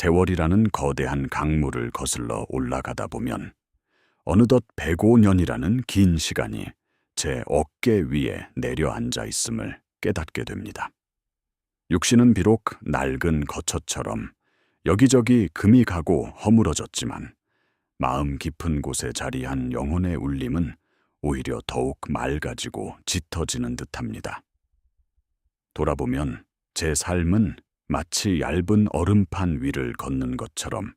세월이라는 거대한 강물을 거슬러 올라가다 보면 어느덧 105년이라는 긴 시간이 제 어깨 위에 내려앉아 있음을 깨닫게 됩니다. 육신은 비록 낡은 거처처럼 여기저기 금이 가고 허물어졌지만 마음 깊은 곳에 자리한 영혼의 울림은 오히려 더욱 맑아지고 짙어지는 듯합니다. 돌아보면 제 삶은 마치 얇은 얼음판 위를 걷는 것처럼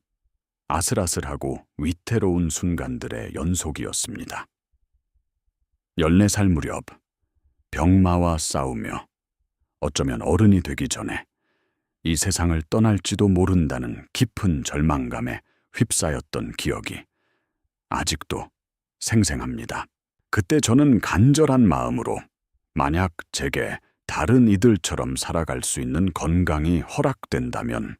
아슬아슬하고 위태로운 순간들의 연속이었습니다. 14살 무렵 병마와 싸우며 어쩌면 어른이 되기 전에 이 세상을 떠날지도 모른다는 깊은 절망감에 휩싸였던 기억이 아직도 생생합니다. 그때 저는 간절한 마음으로 만약 제게 다른 이들처럼 살아갈 수 있는 건강이 허락된다면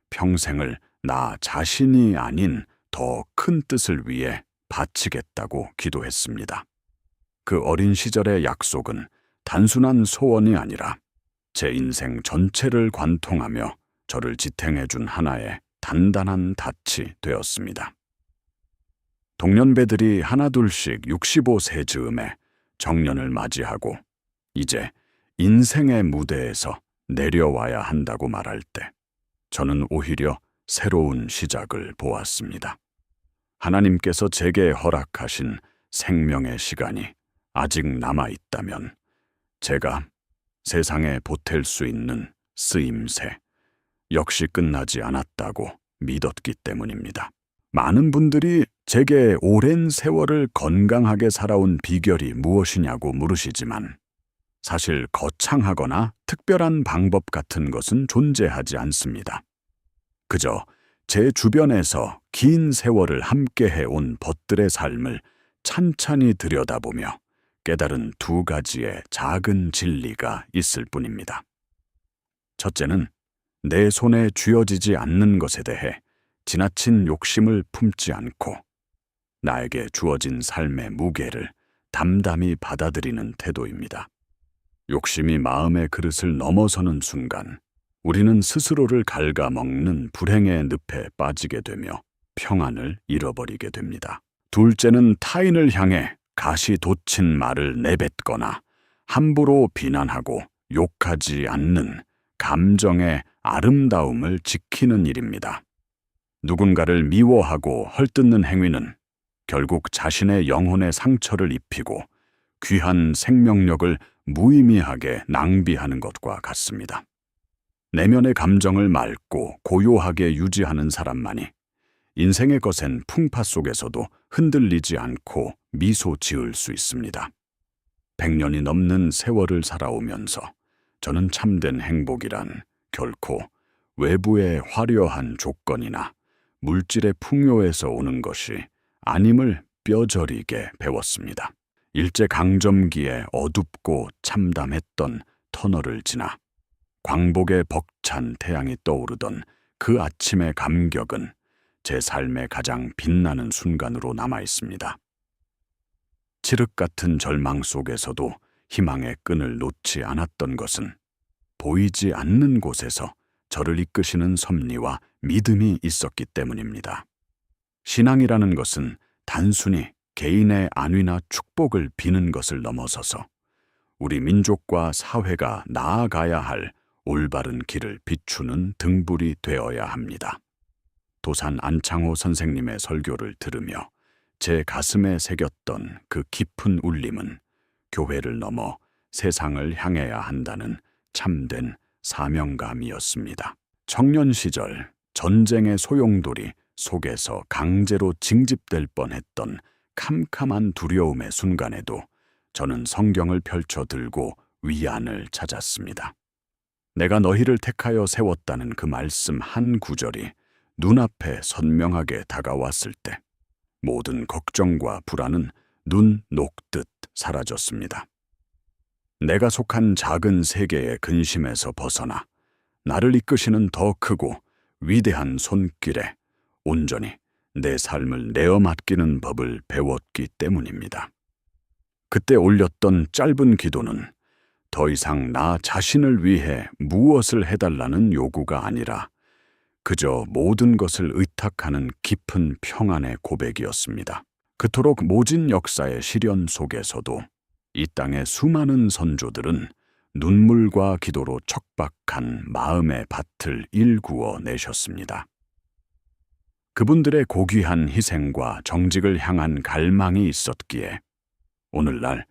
평생을 나 자신이 아닌 더 큰 뜻을 위해 바치겠다고 기도했습니다. 그 어린 시절의 약속은 단순한 소원이 아니라 제 인생 전체를 관통하며 저를 지탱해준 하나의 단단한 닻이 되었습니다. 동년배들이 하나둘씩 65세 즈음에 정년을 맞이하고 이제 인생의 무대에서 내려와야 한다고 말할 때 저는 오히려 새로운 시작을 보았습니다. 하나님께서 제게 허락하신 생명의 시간이 아직 남아있다면 제가 세상에 보탤 수 있는 쓰임새 역시 끝나지 않았다고 믿었기 때문입니다. 많은 분들이 제게 오랜 세월을 건강하게 살아온 비결이 무엇이냐고 물으시지만 사실 거창하거나 특별한 방법 같은 것은 존재하지 않습니다. 그저 제 주변에서 긴 세월을 함께 해온 벗들의 삶을 찬찬히 들여다보며 깨달은 두 가지의 작은 진리가 있을 뿐입니다. 첫째는 내 손에 쥐어지지 않는 것에 대해 지나친 욕심을 품지 않고 나에게 주어진 삶의 무게를 담담히 받아들이는 태도입니다. 욕심이 마음의 그릇을 넘어서는 순간 우리는 스스로를 갉아먹는 불행의 늪에 빠지게 되며 평안을 잃어버리게 됩니다. 둘째는 타인을 향해 가시 돋친 말을 내뱉거나 함부로 비난하고 욕하지 않는 감정의 아름다움을 지키는 일입니다. 누군가를 미워하고 헐뜯는 행위는 결국 자신의 영혼에 상처를 입히고 귀한 생명력을 무의미하게 낭비하는 것과 같습니다. 내면의 감정을 맑고 고요하게 유지하는 사람만이 인생의 거센 풍파 속에서도 흔들리지 않고 미소 지을 수 있습니다. 100년이 넘는 세월을 살아오면서 저는 참된 행복이란 결코 외부의 화려한 조건이나 물질의 풍요에서 오는 것이 아님을 뼈저리게 배웠습니다. 일제강점기에 어둡고 참담했던 터널을 지나 광복의 벅찬 태양이 떠오르던 그 아침의 감격은 제 삶의 가장 빛나는 순간으로 남아 있습니다. 칠흑 같은 절망 속에서도 희망의 끈을 놓지 않았던 것은 보이지 않는 곳에서 저를 이끄시는 섭리와 믿음이 있었기 때문입니다. 신앙이라는 것은 단순히 개인의 안위나 축복을 비는 것을 넘어서서 우리 민족과 사회가 나아가야 할 올바른 길을 비추는 등불이 되어야 합니다. 도산 안창호 선생님의 설교를 들으며 제 가슴에 새겼던 그 깊은 울림은 교회를 넘어 세상을 향해야 한다는 참된 사명감이었습니다. 청년 시절 전쟁의 소용돌이 속에서 강제로 징집될 뻔했던 캄캄한 두려움의 순간에도 저는 성경을 펼쳐 들고 위안을 찾았습니다. 내가 너희를 택하여 세웠다는 그 말씀 한 구절이 눈앞에 선명하게 다가왔을 때 모든 걱정과 불안은 눈 녹듯 사라졌습니다. 내가 속한 작은 세계의 근심에서 벗어나 나를 이끄시는 더 크고 위대한 손길에 온전히 내 삶을 내어 맡기는 법을 배웠기 때문입니다. 그때 올렸던 짧은 기도는 더 이상 나 자신을 위해 무엇을 해달라는 요구가 아니라 그저 모든 것을 의탁하는 깊은 평안의 고백이었습니다. 그토록 모진 역사의 시련 속에서도 이 땅의 수많은 선조들은 눈물과 기도로 척박한 마음의 밭을 일구어 내셨습니다. 그분들의 고귀한 희생과 정직을 향한 갈망이 있었기에 오늘날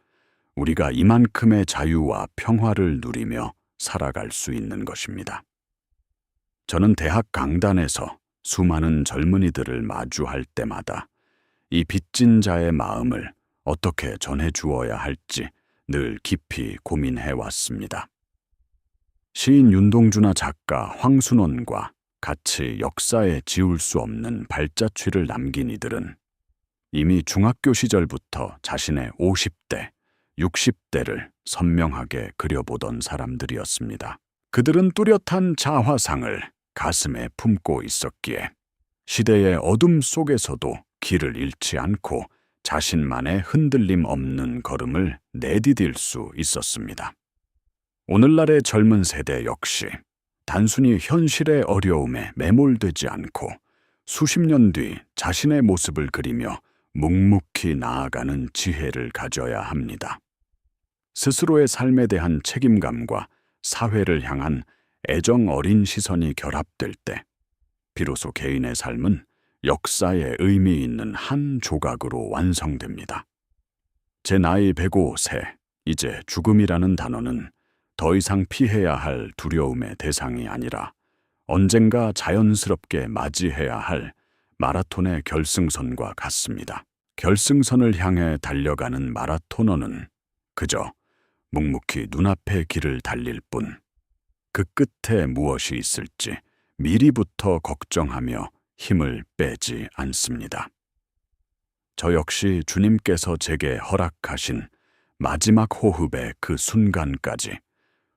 우리가 이만큼의 자유와 평화를 누리며 살아갈 수 있는 것입니다. 저는 대학 강단에서 수많은 젊은이들을 마주할 때마다 이 빚진 자의 마음을 어떻게 전해 주어야 할지 늘 깊이 고민해 왔습니다. 시인 윤동주나 작가 황순원과 같이 역사에 지울 수 없는 발자취를 남긴 이들은 이미 중학교 시절부터 자신의 50대, 60대를 선명하게 그려보던 사람들이었습니다. 그들은 뚜렷한 자화상을 가슴에 품고 있었기에 시대의 어둠 속에서도 길을 잃지 않고 자신만의 흔들림 없는 걸음을 내디딜 수 있었습니다. 오늘날의 젊은 세대 역시 단순히 현실의 어려움에 매몰되지 않고 수십 년 뒤 자신의 모습을 그리며 묵묵히 나아가는 지혜를 가져야 합니다. 스스로의 삶에 대한 책임감과 사회를 향한 애정 어린 시선이 결합될 때 비로소 개인의 삶은 역사에 의미 있는 한 조각으로 완성됩니다. 제 나이 105세, 이제 죽음이라는 단어는 더 이상 피해야 할 두려움의 대상이 아니라 언젠가 자연스럽게 맞이해야 할 마라톤의 결승선과 같습니다. 결승선을 향해 달려가는 마라토너는 그저 묵묵히 눈앞의 길을 달릴 뿐, 그 끝에 무엇이 있을지 미리부터 걱정하며 힘을 빼지 않습니다. 저 역시 주님께서 제게 허락하신 마지막 호흡의 그 순간까지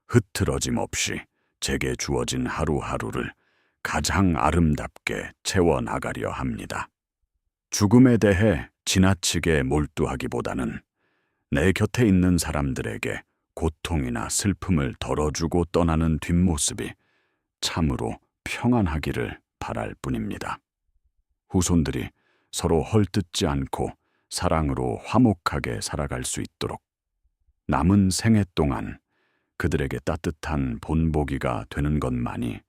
흐트러짐 없이 제게 주어진 하루하루를 가장 아름답게 채워나가려 합니다. 죽음에 대해 지나치게 몰두하기보다는 내 곁에 있는 사람들에게 고통이나 슬픔을 덜어주고 떠나는 뒷모습이 참으로 평안하기를 바랄 뿐입니다. 후손들이 서로 헐뜯지 않고 사랑으로 화목하게 살아갈 수 있도록 남은 생애 동안 그들에게 따뜻한 본보기가 되는 것만이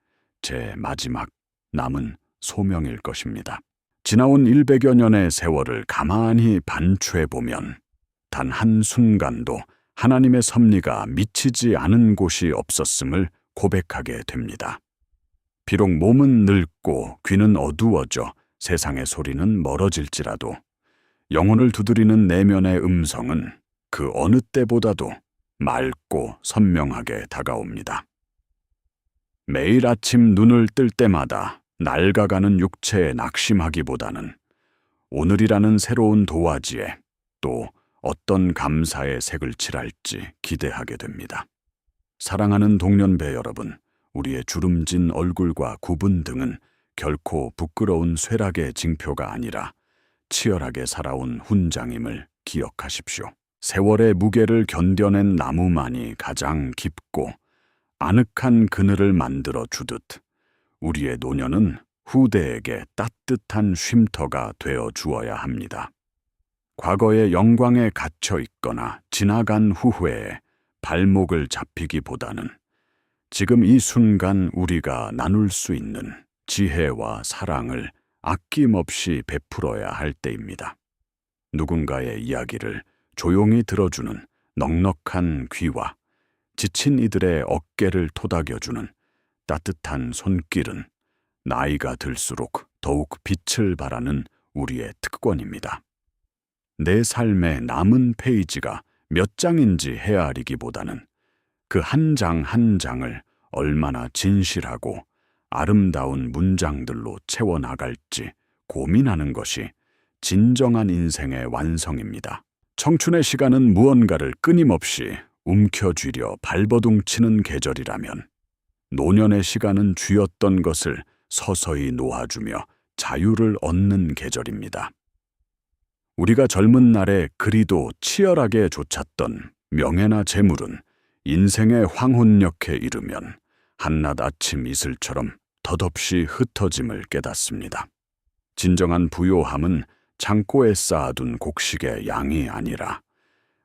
제 마지막 남은 소명일 것입니다. 지나온 100여 년의 세월을 가만히 반추해보면 단 한순간도 하나님의 섭리가 미치지 않은 곳이 없었음을 고백하게 됩니다. 비록 몸은 늙고 귀는 어두워져 세상의 소리는 멀어질지라도 영혼을 두드리는 내면의 음성은 그 어느 때보다도 맑고 선명하게 다가옵니다. 매일 아침 눈을 뜰 때마다 낡아가는 육체에 낙심하기보다는 오늘이라는 새로운 도화지에 또 어떤 감사의 색을 칠할지 기대하게 됩니다. 사랑하는 동년배 여러분, 우리의 주름진 얼굴과 굽은 등은 결코 부끄러운 쇠락의 징표가 아니라 치열하게 살아온 훈장임을 기억하십시오. 세월의 무게를 견뎌낸 나무만이 가장 깊고 아늑한 그늘을 만들어 주듯 우리의 노년은 후대에게 따뜻한 쉼터가 되어 주어야 합니다. 과거의 영광에 갇혀 있거나 지나간 후회에 발목을 잡히기보다는 지금 이 순간 우리가 나눌 수 있는 지혜와 사랑을 아낌없이 베풀어야 할 때입니다. 누군가의 이야기를 조용히 들어주는 넉넉한 귀와 지친 이들의 어깨를 토닥여주는 따뜻한 손길은 나이가 들수록 더욱 빛을 발하는 우리의 특권입니다. 내 삶의 남은 페이지가 몇 장인지 헤아리기보다는 그 한 장 한 장을 얼마나 진실하고 아름다운 문장들로 채워나갈지 고민하는 것이 진정한 인생의 완성입니다. 청춘의 시간은 무언가를 끊임없이 움켜쥐려 발버둥치는 계절이라면 노년의 시간은 쥐었던 것을 서서히 놓아주며 자유를 얻는 계절입니다. 우리가 젊은 날에 그리도 치열하게 좇았던 명예나 재물은 인생의 황혼역에 이르면 한낮 아침 이슬처럼 덧없이 흩어짐을 깨닫습니다. 진정한 부요함은 창고에 쌓아둔 곡식의 양이 아니라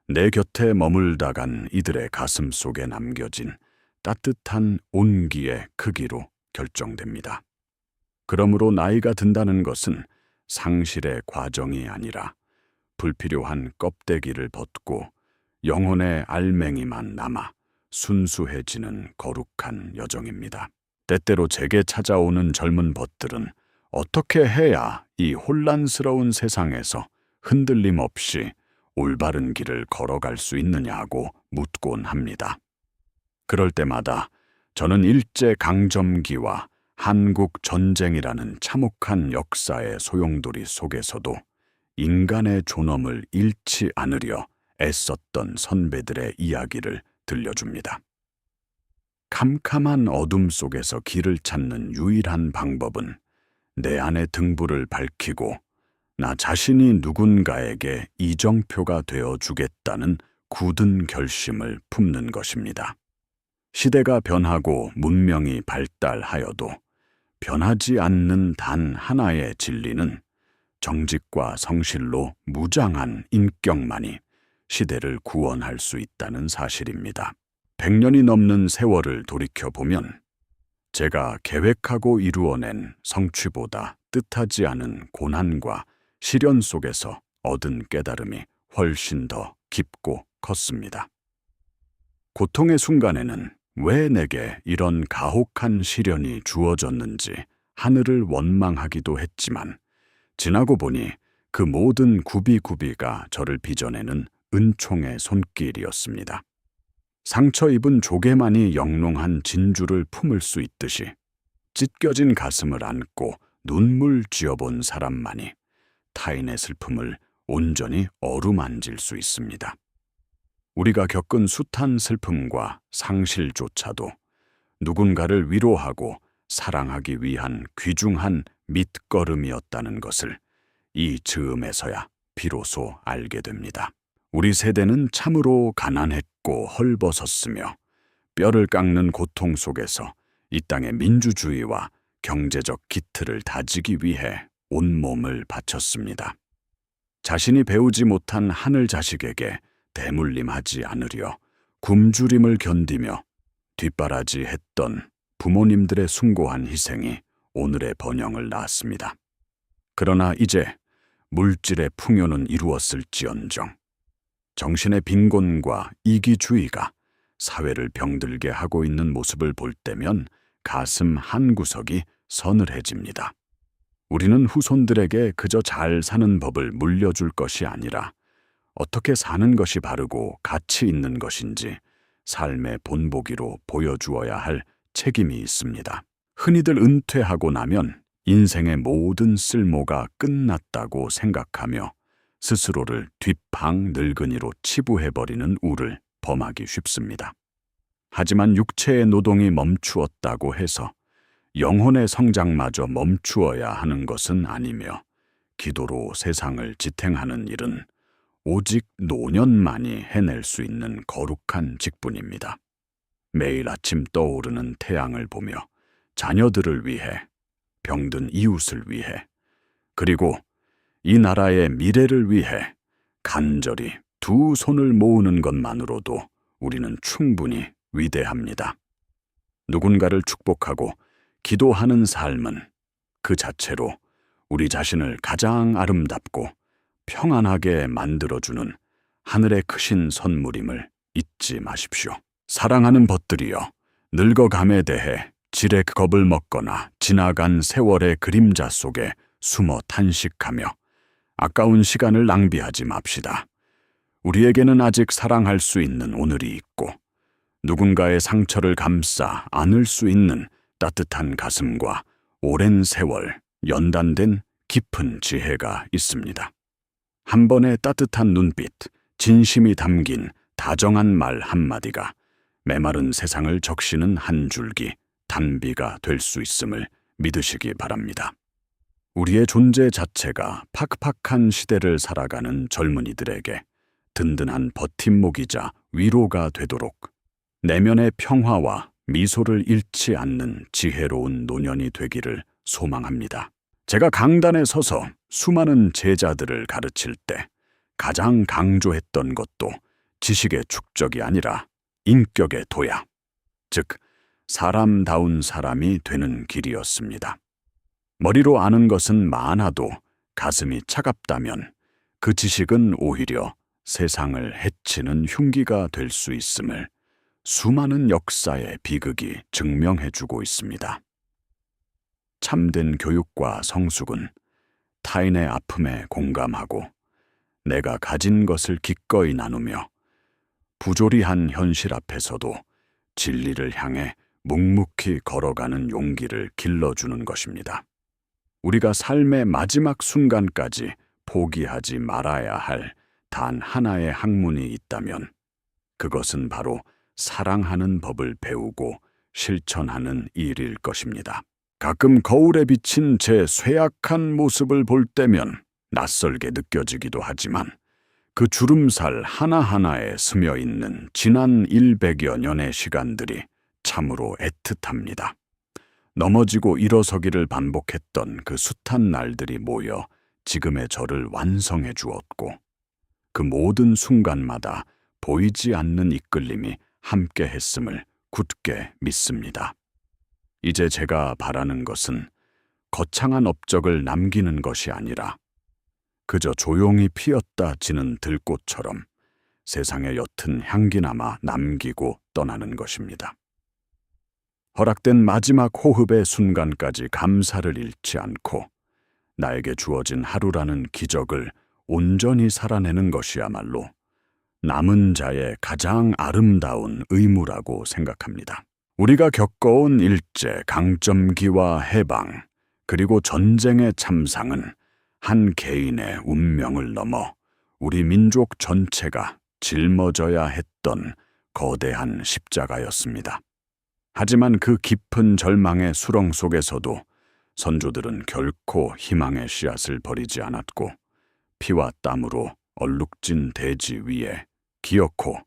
내 곁에 머물다 간 이들의 가슴 속에 남겨진 따뜻한 온기의 크기로 결정됩니다. 그러므로 나이가 든다는 것은 상실의 과정이 아니라 불필요한 껍데기를 벗고 영혼의 알맹이만 남아 순수해지는 거룩한 여정입니다. 때때로 제게 찾아오는 젊은 벗들은 어떻게 해야 이 혼란스러운 세상에서 흔들림 없이 올바른 길을 걸어갈 수 있느냐고 묻곤 합니다. 그럴 때마다 저는 일제강점기와 한국 전쟁이라는 참혹한 역사의 소용돌이 속에서도 인간의 존엄을 잃지 않으려 애썼던 선배들의 이야기를 들려줍니다. 캄캄한 어둠 속에서 길을 찾는 유일한 방법은 내 안의 등불을 밝히고 나 자신이 누군가에게 이정표가 되어 주겠다는 굳은 결심을 품는 것입니다. 시대가 변하고 문명이 발달하여도 변하지 않는 단 하나의 진리는 정직과 성실로 무장한 인격만이 시대를 구원할 수 있다는 사실입니다. 100년이 넘는 세월을 돌이켜보면 제가 계획하고 이루어낸 성취보다 뜻하지 않은 고난과 시련 속에서 얻은 깨달음이 훨씬 더 깊고 컸습니다. 고통의 순간에는 왜 내게 이런 가혹한 시련이 주어졌는지 하늘을 원망하기도 했지만 지나고 보니 그 모든 구비구비가 저를 빚어내는 은총의 손길이었습니다. 상처 입은 조개만이 영롱한 진주를 품을 수 있듯이 찢겨진 가슴을 안고 눈물 쥐어본 사람만이 타인의 슬픔을 온전히 어루만질 수 있습니다. 우리가 겪은 숱한 슬픔과 상실조차도 누군가를 위로하고 사랑하기 위한 귀중한 밑거름이었다는 것을 이 즈음에서야 비로소 알게 됩니다. 우리 세대는 참으로 가난했고 헐벗었으며 뼈를 깎는 고통 속에서 이 땅의 민주주의와 경제적 기틀을 다지기 위해 온몸을 바쳤습니다. 자신이 배우지 못한 하늘 자식에게 대물림하지 않으려 굶주림을 견디며 뒷바라지했던 부모님들의 숭고한 희생이 오늘의 번영을 낳았습니다. 그러나 이제 물질의 풍요는 이루었을지언정 정신의 빈곤과 이기주의가 사회를 병들게 하고 있는 모습을 볼 때면 가슴 한구석이 서늘해집니다. 우리는 후손들에게 그저 잘 사는 법을 물려줄 것이 아니라 어떻게 사는 것이 바르고 가치 있는 것인지 삶의 본보기로 보여주어야 할 책임이 있습니다. 흔히들 은퇴하고 나면 인생의 모든 쓸모가 끝났다고 생각하며 스스로를 뒷방 늙은이로 치부해버리는 우를 범하기 쉽습니다. 하지만 육체의 노동이 멈추었다고 해서 영혼의 성장마저 멈추어야 하는 것은 아니며 기도로 세상을 지탱하는 일은 오직 노년만이 해낼 수 있는 거룩한 직분입니다. 매일 아침 떠오르는 태양을 보며 자녀들을 위해, 병든 이웃을 위해, 그리고 이 나라의 미래를 위해 간절히 두 손을 모으는 것만으로도 우리는 충분히 위대합니다. 누군가를 축복하고 기도하는 삶은 그 자체로 우리 자신을 가장 아름답고 평안하게 만들어주는 하늘의 크신 선물임을 잊지 마십시오. 사랑하는 벗들이여, 늙어감에 대해 지레 겁을 먹거나 지나간 세월의 그림자 속에 숨어 탄식하며 아까운 시간을 낭비하지 맙시다. 우리에게는 아직 사랑할 수 있는 오늘이 있고 누군가의 상처를 감싸 안을 수 있는 따뜻한 가슴과 오랜 세월 연단된 깊은 지혜가 있습니다. 한 번의 따뜻한 눈빛, 진심이 담긴 다정한 말 한마디가 메마른 세상을 적시는 한 줄기 단비가 될 수 있음을 믿으시기 바랍니다. 우리의 존재 자체가 팍팍한 시대를 살아가는 젊은이들에게 든든한 버팀목이자 위로가 되도록 내면의 평화와 미소를 잃지 않는 지혜로운 노년이 되기를 소망합니다. 제가 강단에 서서 수많은 제자들을 가르칠 때 가장 강조했던 것도 지식의 축적이 아니라 인격의 도야, 즉 사람다운 사람이 되는 길이었습니다. 머리로 아는 것은 많아도 가슴이 차갑다면 그 지식은 오히려 세상을 해치는 흉기가 될 수 있음을 수많은 역사의 비극이 증명해주고 있습니다. 참된 교육과 성숙은 타인의 아픔에 공감하고 내가 가진 것을 기꺼이 나누며 부조리한 현실 앞에서도 진리를 향해 묵묵히 걸어가는 용기를 길러주는 것입니다. 우리가 삶의 마지막 순간까지 포기하지 말아야 할 단 하나의 학문이 있다면 그것은 바로 사랑하는 법을 배우고 실천하는 일일 것입니다. 가끔 거울에 비친 제 쇠약한 모습을 볼 때면 낯설게 느껴지기도 하지만 그 주름살 하나하나에 스며 있는 지난 100여 년의 시간들이 참으로 애틋합니다. 넘어지고 일어서기를 반복했던 그 숱한 날들이 모여 지금의 저를 완성해 주었고 그 모든 순간마다 보이지 않는 이끌림이 함께 했음을 굳게 믿습니다. 이제 제가 바라는 것은 거창한 업적을 남기는 것이 아니라 그저 조용히 피었다 지는 들꽃처럼 세상에 옅은 향기나마 남기고 떠나는 것입니다. 허락된 마지막 호흡의 순간까지 감사를 잃지 않고 나에게 주어진 하루라는 기적을 온전히 살아내는 것이야말로 남은 자의 가장 아름다운 의무라고 생각합니다. 우리가 겪어온 일제, 강점기와 해방, 그리고 전쟁의 참상은 한 개인의 운명을 넘어 우리 민족 전체가 짊어져야 했던 거대한 십자가였습니다. 하지만 그 깊은 절망의 수렁 속에서도 선조들은 결코 희망의 씨앗을 버리지 않았고 피와 땀으로 얼룩진 대지 위에 기어코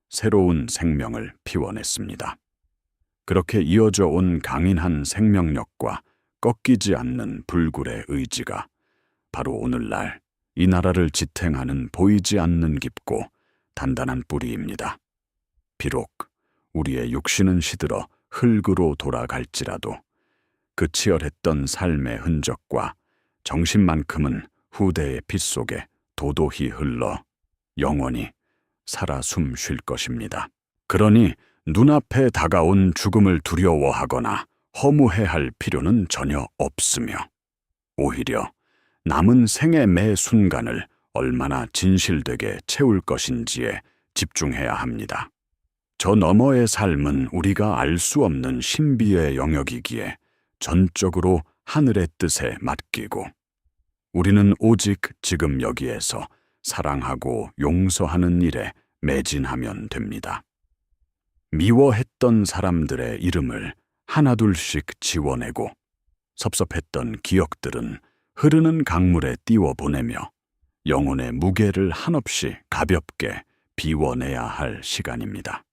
새로운 생명을 피워냈습니다. 그렇게 이어져 온 강인한 생명력과 꺾이지 않는 불굴의 의지가 바로 오늘날 이 나라를 지탱하는 보이지 않는 깊고 단단한 뿌리입니다. 비록 우리의 육신은 시들어 흙으로 돌아갈지라도 그 치열했던 삶의 흔적과 정신만큼은 후대의 피 속에 도도히 흘러 영원히 살아 숨 쉴 것입니다. 그러니 눈앞에 다가온 죽음을 두려워하거나 허무해할 필요는 전혀 없으며 오히려 남은 생의 매 순간을 얼마나 진실되게 채울 것인지에 집중해야 합니다. 저 너머의 삶은 우리가 알 수 없는 신비의 영역이기에 전적으로 하늘의 뜻에 맡기고 우리는 오직 지금 여기에서 사랑하고 용서하는 일에 매진하면 됩니다. 미워했던 사람들의 이름을 하나둘씩 지워내고 섭섭했던 기억들은 흐르는 강물에 띄워보내며 영혼의 무게를 한없이 가볍게 비워내야 할 시간입니다.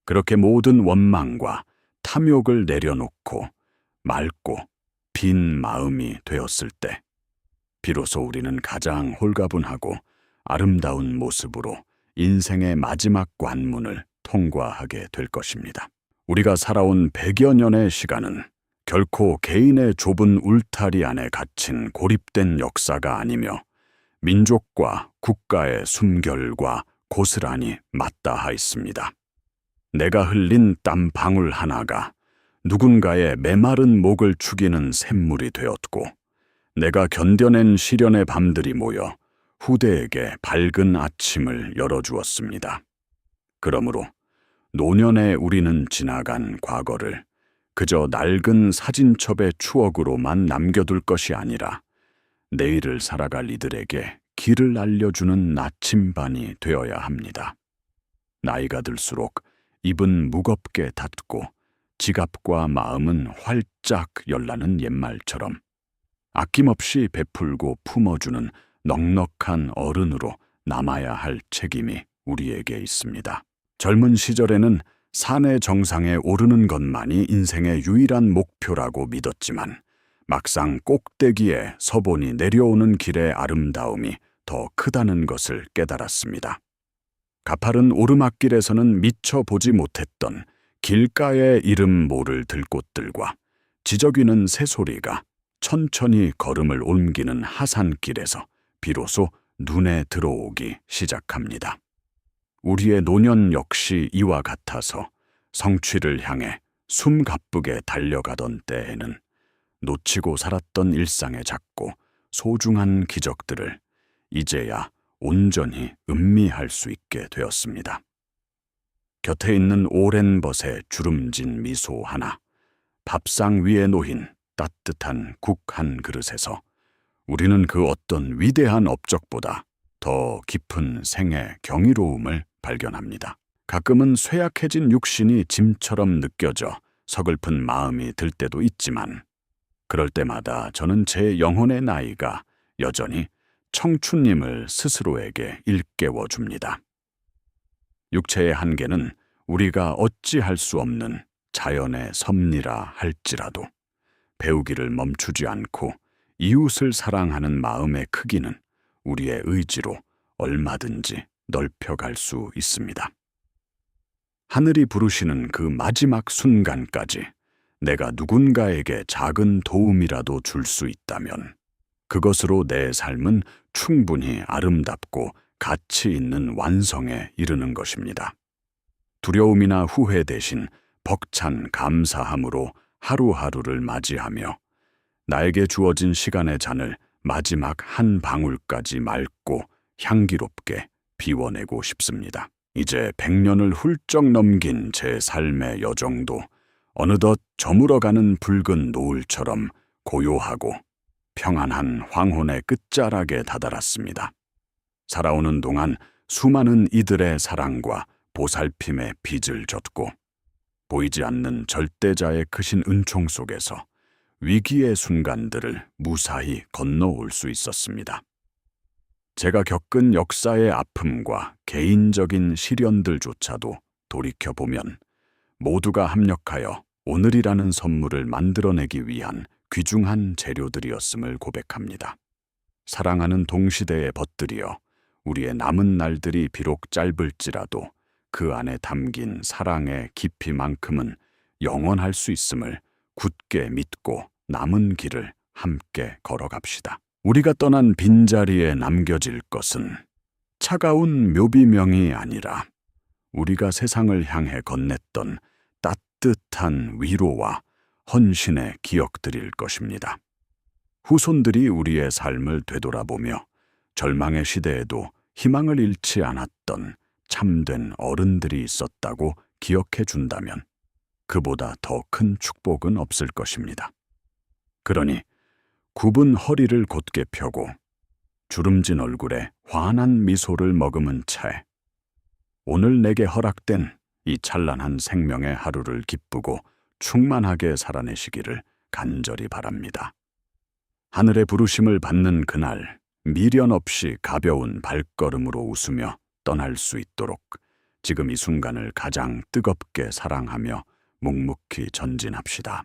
그렇게 모든 원망과 탐욕을 내려놓고 맑고 빈 마음이 되었을 때 비로소 우리는 가장 홀가분하고 아름다운 모습으로 인생의 마지막 관문을 통과하게 될 것입니다. 우리가 살아온 100여 년의 시간은 결코 개인의 좁은 울타리 안에 갇힌 고립된 역사가 아니며 민족과 국가의 숨결과 고스란히 맞닿아 있습니다. 내가 흘린 땀 방울 하나가 누군가의 메마른 목을 축이는 샘물이 되었고 내가 견뎌낸 시련의 밤들이 모여 후대에게 밝은 아침을 열어주었습니다. 그러므로 노년의 우리는 지나간 과거를 그저 낡은 사진첩의 추억으로만 남겨둘 것이 아니라 내일을 살아갈 이들에게 길을 알려주는 나침반이 되어야 합니다. 나이가 들수록 입은 무겁게 닫고 지갑과 마음은 활짝 열라는 옛말처럼 아낌없이 베풀고 품어주는 넉넉한 어른으로 남아야 할 책임이 우리에게 있습니다. 젊은 시절에는 산의 정상에 오르는 것만이 인생의 유일한 목표라고 믿었지만 막상 꼭대기에 서보니 내려오는 길의 아름다움이 더 크다는 것을 깨달았습니다. 가파른 오르막길에서는 미처 보지 못했던 길가의 이름 모를 들꽃들과 지저귀는 새소리가 천천히 걸음을 옮기는 하산길에서 비로소 눈에 들어오기 시작합니다. 우리의 노년 역시 이와 같아서 성취를 향해 숨가쁘게 달려가던 때에는 놓치고 살았던 일상의 작고 소중한 기적들을 이제야 온전히 음미할 수 있게 되었습니다. 곁에 있는 오랜 벗의 주름진 미소 하나, 밥상 위에 놓인 따뜻한 국 한 그릇에서 우리는 그 어떤 위대한 업적보다 더 깊은 생의 경이로움을 발견합니다. 가끔은 쇠약해진 육신이 짐처럼 느껴져 서글픈 마음이 들 때도 있지만 그럴 때마다 저는 제 영혼의 나이가 여전히 청춘임을 스스로에게 일깨워 줍니다. 육체의 한계는 우리가 어찌할 수 없는 자연의 섭리라 할지라도 배우기를 멈추지 않고 이웃을 사랑하는 마음의 크기는 우리의 의지로 얼마든지 넓혀갈 수 있습니다. 하늘이 부르시는 그 마지막 순간까지 내가 누군가에게 작은 도움이라도 줄 수 있다면 그것으로 내 삶은 충분히 아름답고 가치 있는 완성에 이르는 것입니다. 두려움이나 후회 대신 벅찬 감사함으로 하루하루를 맞이하며 나에게 주어진 시간의 잔을 마지막 한 방울까지 맑고 향기롭게 비워내고 싶습니다. 이제 100년을 훌쩍 넘긴 제 삶의 여정도 어느덧 저물어가는 붉은 노을처럼 고요하고 평안한 황혼의 끝자락에 다다랐습니다. 살아오는 동안 수많은 이들의 사랑과 보살핌의 빚을 졌고 보이지 않는 절대자의 크신 은총 속에서 위기의 순간들을 무사히 건너올 수 있었습니다. 제가 겪은 역사의 아픔과 개인적인 시련들조차도 돌이켜보면 모두가 합력하여 오늘이라는 선물을 만들어내기 위한 귀중한 재료들이었음을 고백합니다. 사랑하는 동시대에 벗들이여 우리의 남은 날들이 비록 짧을지라도 그 안에 담긴 사랑의 깊이만큼은 영원할 수 있음을 굳게 믿고 남은 길을 함께 걸어갑시다. 우리가 떠난 빈자리에 남겨질 것은 차가운 묘비명이 아니라 우리가 세상을 향해 건넸던 따뜻한 위로와 헌신의 기억들일 것입니다. 후손들이 우리의 삶을 되돌아보며 절망의 시대에도 희망을 잃지 않았던 참된 어른들이 있었다고 기억해 준다면 그보다 더 큰 축복은 없을 것입니다. 그러니 굽은 허리를 곧게 펴고 주름진 얼굴에 환한 미소를 머금은 채 오늘 내게 허락된 이 찬란한 생명의 하루를 기쁘고 충만하게 살아내시기를 간절히 바랍니다. 하늘의 부르심을 받는 그날 미련 없이 가벼운 발걸음으로 웃으며 떠날 수 있도록 지금 이 순간을 가장 뜨겁게 사랑하며 묵묵히 전진합시다.